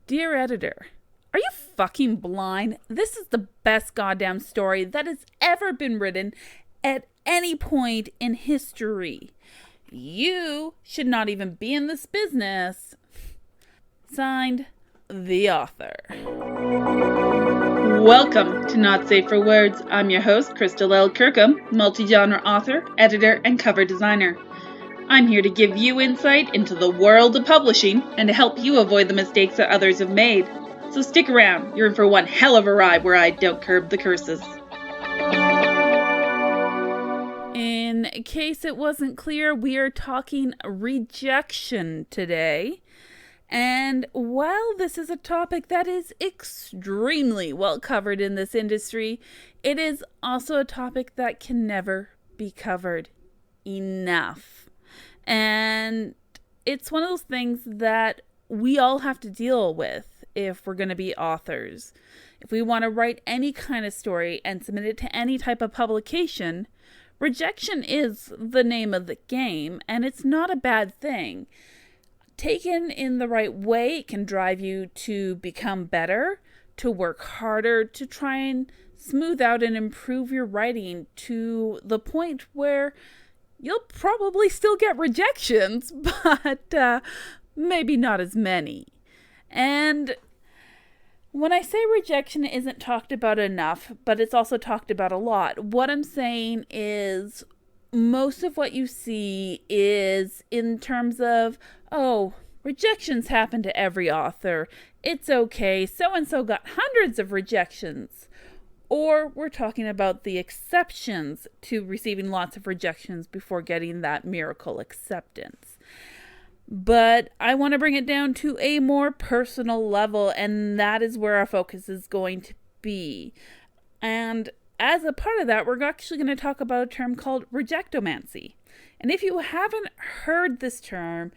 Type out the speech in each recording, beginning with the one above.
Dear editor, are you fucking blind? This is the best goddamn story that has ever been written at any point in history. You should not even be in this business. Signed, the author. Welcome to Not Safe for Words. I'm your host, Crystal L. Kirkham, multi-genre author, editor, and cover designer. I'm here to give you insight into the world of publishing and to help you avoid the mistakes that others have made. So stick around. You're in for one hell of a ride where I don't curb the curses. In case it wasn't clear, we are talking rejection today. And while this is a topic that is extremely well covered in this industry, it is also a topic that can never be covered enough. And it's one of those things that we all have to deal with if we're going to be authors. If we want to write any kind of story and submit it to any type of publication, rejection is the name of the game, and it's not a bad thing. Taken in the right way, it can drive you to become better, to work harder, to try and smooth out and improve your writing to the point where you'll probably still get rejections, but maybe not as many. And when I say rejection isn't talked about enough, but it's also talked about a lot, what I'm saying is most of what you see is in terms of, oh, rejections happen to every author. It's okay. So-and-so got hundreds of rejections. Or we're talking about the exceptions to receiving lots of rejections before getting that miracle acceptance. But I want to bring it down to a more personal level, and that is where our focus is going to be. And as a part of that, we're actually going to talk about a term called rejectomancy. And if you haven't heard this term,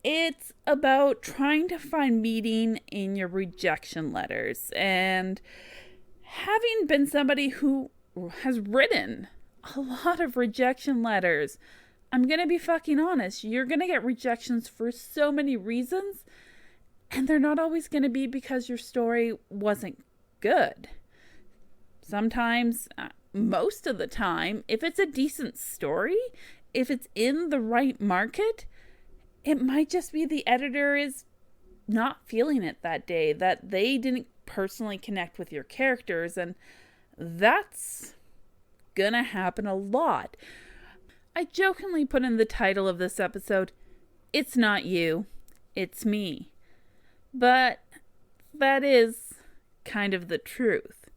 it's about trying to find meaning in your rejection letters. And having been somebody who has written a lot of rejection letters, I'm going to be fucking honest. You're going to get rejections for so many reasons, and they're not always going to be because your story wasn't good. Sometimes, most of the time, if it's a decent story, if it's in the right market, it might just be the editor is not feeling it that day, that they didn't personally connect with your characters, and that's gonna happen a lot. I jokingly put in the title of this episode, "It's not you, it's me." But that is kind of the truth.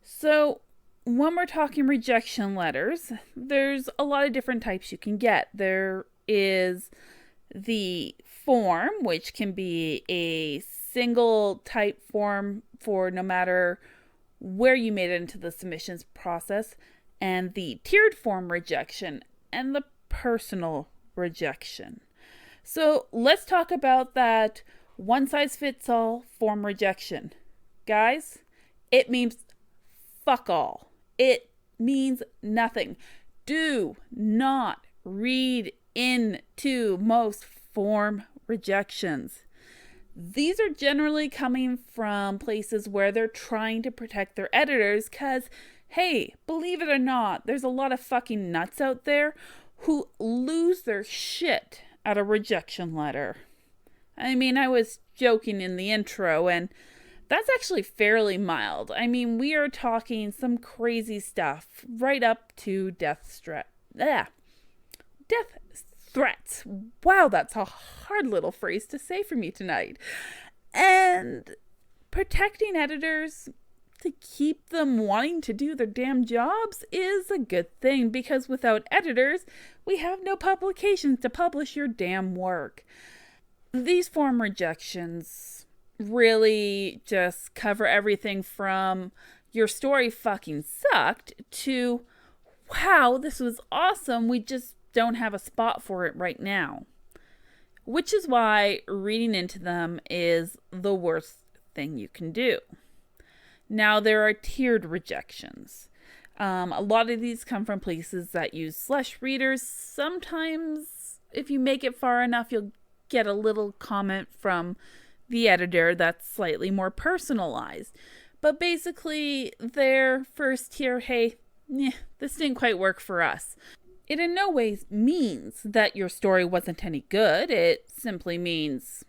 So when we're talking rejection letters, there's a lot of different types you can get. There is the form, which can be a single type form for no matter where you made it into the submissions process, and the tiered form rejection, and the personal rejection. So let's talk about that one-size-fits-all form rejection. Guys, it means fuck all. It means nothing. Do not read into most form rejections. These are generally coming from places where they're trying to protect their editors because, hey, believe it or not, there's a lot of fucking nuts out there who lose their shit at a rejection letter. I mean, I was joking in the intro, and that's actually fairly mild. I mean, we are talking some crazy stuff right up to death threats. Wow, that's a hard little phrase to say for me tonight. And protecting editors to keep them wanting to do their damn jobs is a good thing, because without editors, we have no publications to publish your damn work. These form rejections really just cover everything from your story fucking sucked to, wow, this was awesome, we just don't have a spot for it right now. Which is why reading into them is the worst thing you can do. Now, there are tiered rejections. A lot of these come from places that use slush readers. Sometimes, if you make it far enough, you'll get a little comment from the editor that's slightly more personalized. But basically, their first tier, hey, this didn't quite work for us. It in no ways means that your story wasn't any good. It simply means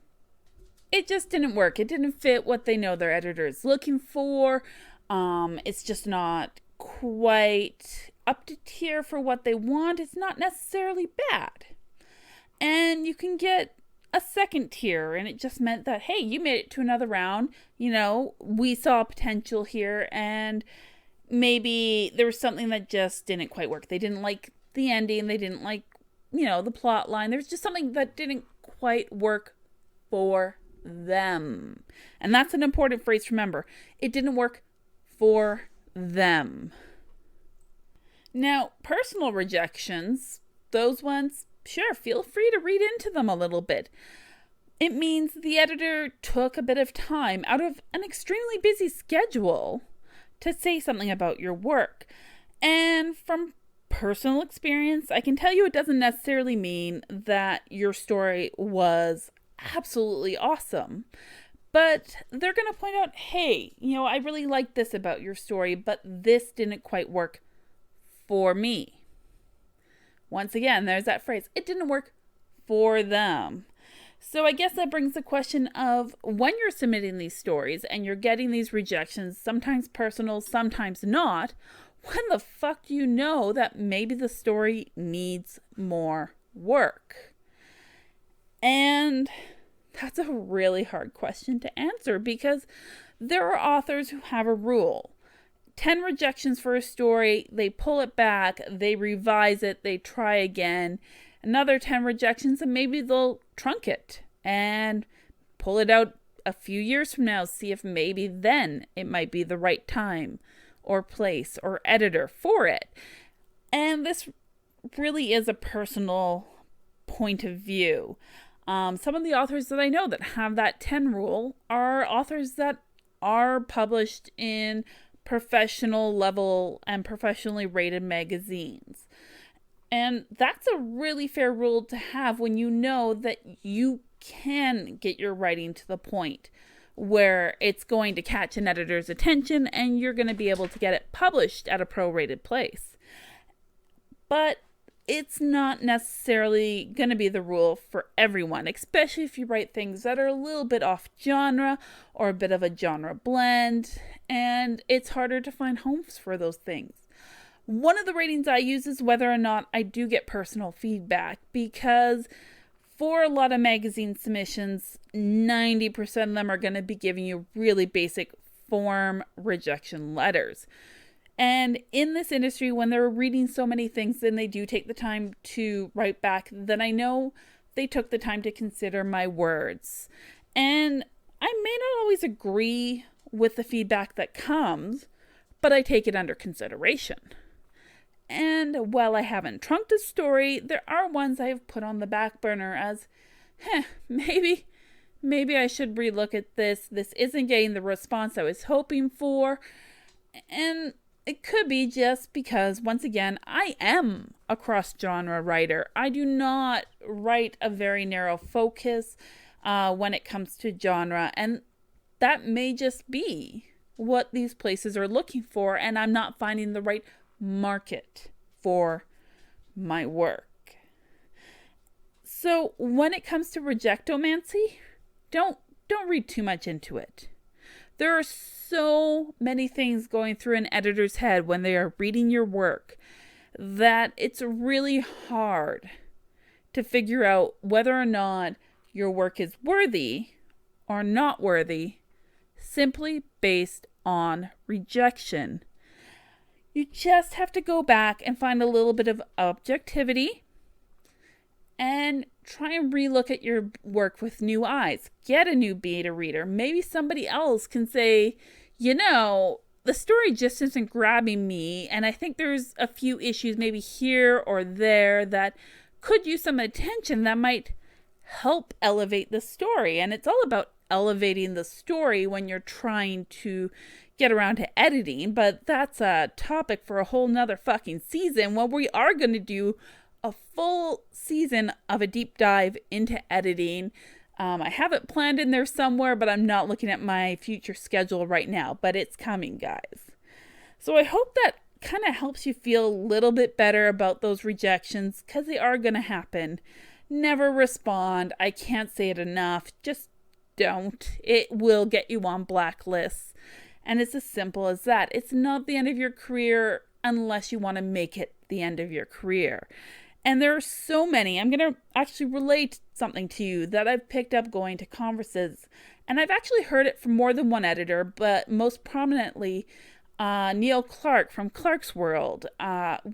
it just didn't work. It didn't fit what they know their editor is looking for. It's just not quite up to tier for what they want. It's not necessarily bad. And you can get a second tier, and it just meant that, hey, you made it to another round. We saw potential here, and maybe there was something that just didn't quite work. They didn't like the ending. They didn't like, the plot line. There's just something that didn't quite work for them. And that's an important phrase to remember. It didn't work for them. Now, personal rejections, those ones, sure, feel free to read into them a little bit. It means the editor took a bit of time out of an extremely busy schedule to say something about your work. And from personal experience, I can tell you it doesn't necessarily mean that your story was absolutely awesome. But they're going to point out, hey, I really like this about your story, but this didn't quite work for me. Once again, there's that phrase, it didn't work for them. So I guess that brings the question of when you're submitting these stories and you're getting these rejections, sometimes personal, sometimes not, when the fuck do you know that maybe the story needs more work? And that's a really hard question to answer because there are authors who have a rule. 10 rejections for a story, they pull it back, they revise it, they try again. Another 10 rejections, and maybe they'll trunk it and pull it out a few years from now, see if maybe then it might be the right time or place or editor for it. And this really is a personal point of view. Some of the authors that I know that have that 10 rule are authors that are published in professional level and professionally rated magazines. And that's a really fair rule to have when you know that you can get your writing to the point where it's going to catch an editor's attention and you're going to be able to get it published at a pro-rated place. But it's not necessarily going to be the rule for everyone, especially if you write things that are a little bit off genre or a bit of a genre blend, and it's harder to find homes for those things. One of the ratings I use is whether or not I do get personal feedback, because for a lot of magazine submissions, 90% of them are going to be giving you really basic form rejection letters. And in this industry, when they're reading so many things and they do take the time to write back, then I know they took the time to consider my words. And I may not always agree with the feedback that comes, but I take it under consideration. And while I haven't trunked a story, there are ones I have put on the back burner as, maybe I should relook at this. This isn't getting the response I was hoping for. And it could be just because, once again, I am a cross-genre writer. I do not write a very narrow focus when it comes to genre. And that may just be what these places are looking for. And I'm not finding the right market for my work. So when it comes to rejectomancy, don't read too much into it. There are so many things going through an editor's head when they are reading your work that it's really hard to figure out whether or not your work is worthy or not worthy simply based on rejection. You just have to go back and find a little bit of objectivity and try and relook at your work with new eyes. Get a new beta reader. Maybe somebody else can say, the story just isn't grabbing me, and I think there's a few issues maybe here or there that could use some attention that might help elevate the story. And it's all about elevating the story when you're trying to get around to editing, but that's a topic for a whole nother fucking season where we are going to do a full season of a deep dive into editing, I have it planned in there somewhere, but I'm not looking at my future schedule right now, but it's coming, guys. So I hope that kind of helps you feel a little bit better about those rejections, because they are going to happen. Never respond. I can't say it enough. Just don't. It will get you on blacklists. And it's as simple as that. It's not the end of your career unless you want to make it the end of your career. And there are so many. I'm going to actually relate something to you that I've picked up going to conferences. And I've actually heard it from more than one editor, but most prominently Neil Clark from Clark's World,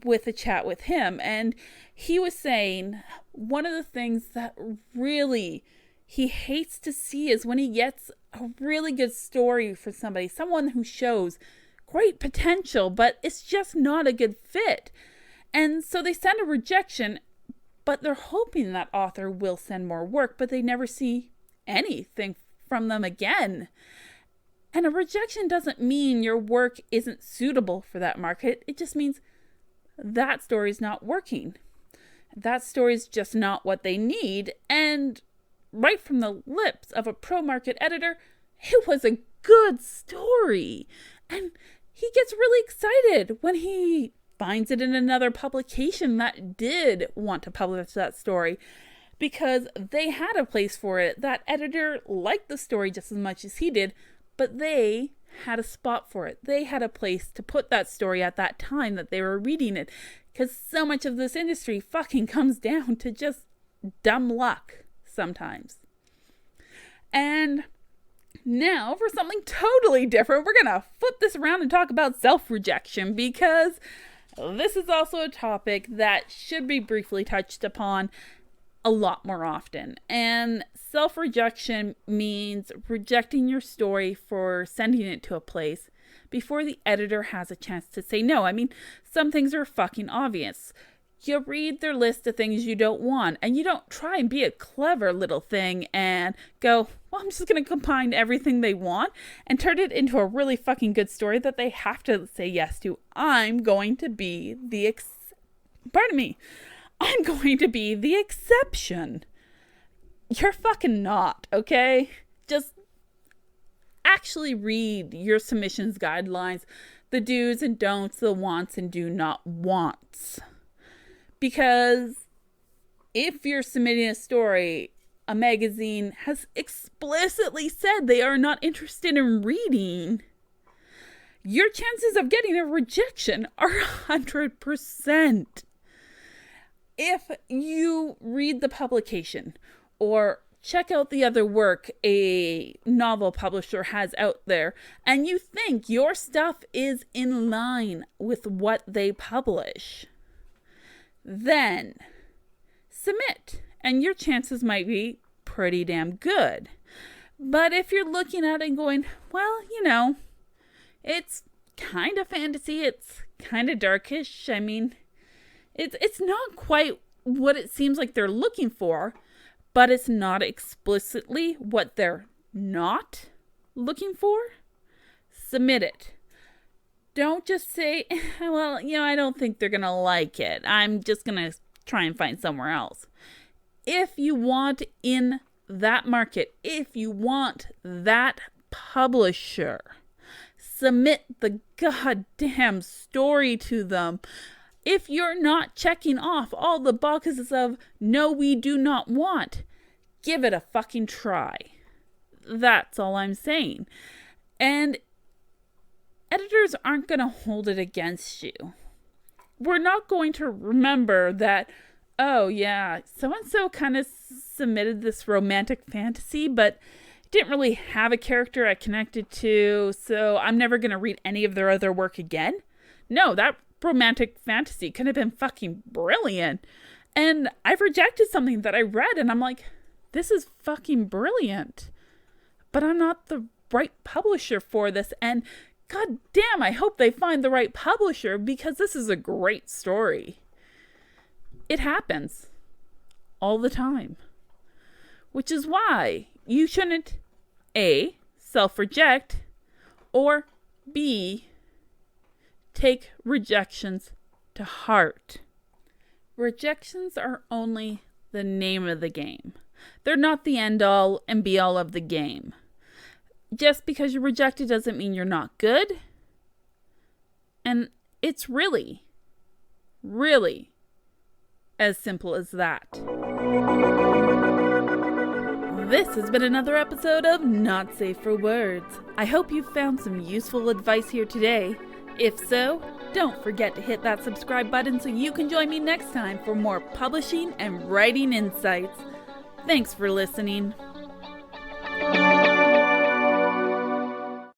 with a chat with him. And he was saying one of the things that really he hates to see is when he gets a really good story for somebody, someone who shows great potential, but it's just not a good fit. And so they send a rejection, but they're hoping that author will send more work, but they never see anything from them again. And a rejection doesn't mean your work isn't suitable for that market. It just means that story is not working. That story is just not what they need. And right from the lips of a pro-market editor, it was a good story. And he gets really excited when he finds it in another publication that did want to publish that story, because they had a place for it. That editor liked the story just as much as he did, but they had a spot for it. They had a place to put that story at that time that they were reading it, because so much of this industry fucking comes down to just dumb luck sometimes. And now for something totally different, we're going to flip this around and talk about self-rejection, because this is also a topic that should be briefly touched upon a lot more often. And self-rejection means rejecting your story for sending it to a place before the editor has a chance to say no. I mean, some things are fucking obvious. You read their list of things you don't want, and you don't try and be a clever little thing and go, well, I'm just going to combine everything they want and turn it into a really fucking good story that they have to say yes to. I'm going to be the I'm going to be the exception. You're fucking not, okay? Just actually read your submissions guidelines, the do's and don'ts, the wants and do not wants. Because if you're submitting a story, a magazine has explicitly said they are not interested in reading, your chances of getting a rejection are 100%. If you read the publication or check out the other work a novel publisher has out there, and you think your stuff is in line with what they publish, then submit, and your chances might be pretty damn good. But if you're looking at it and going, well, it's kind of fantasy, it's kind of darkish, I mean, it's not quite what it seems like they're looking for, but it's not explicitly what they're not looking for, submit it. Don't just say, well, I don't think they're going to like it. I'm just going to try and find somewhere else. If you want in that market, if you want that publisher, submit the goddamn story to them. If you're not checking off all the boxes of no, we do not want, give it a fucking try. That's all I'm saying. And editors aren't going to hold it against you. We're not going to remember that, oh yeah, so-and-so kind of submitted this romantic fantasy, but didn't really have a character I connected to, so I'm never going to read any of their other work again. No, that romantic fantasy could have been fucking brilliant. And I've rejected something that I read and I'm like, this is fucking brilliant, but I'm not the right publisher for this. And god damn, I hope they find the right publisher, because this is a great story. It happens all the time, which is why you shouldn't A, self-reject, or B, take rejections to heart. Rejections are only the name of the game. They're not the end all and be all of the game. Just because you're rejected doesn't mean you're not good. And it's really as simple as that. This has been another episode of Not Safe for Words. I hope you've found some useful advice here today. If so, don't forget to hit that subscribe button so you can join me next time for more publishing and writing insights. Thanks for listening.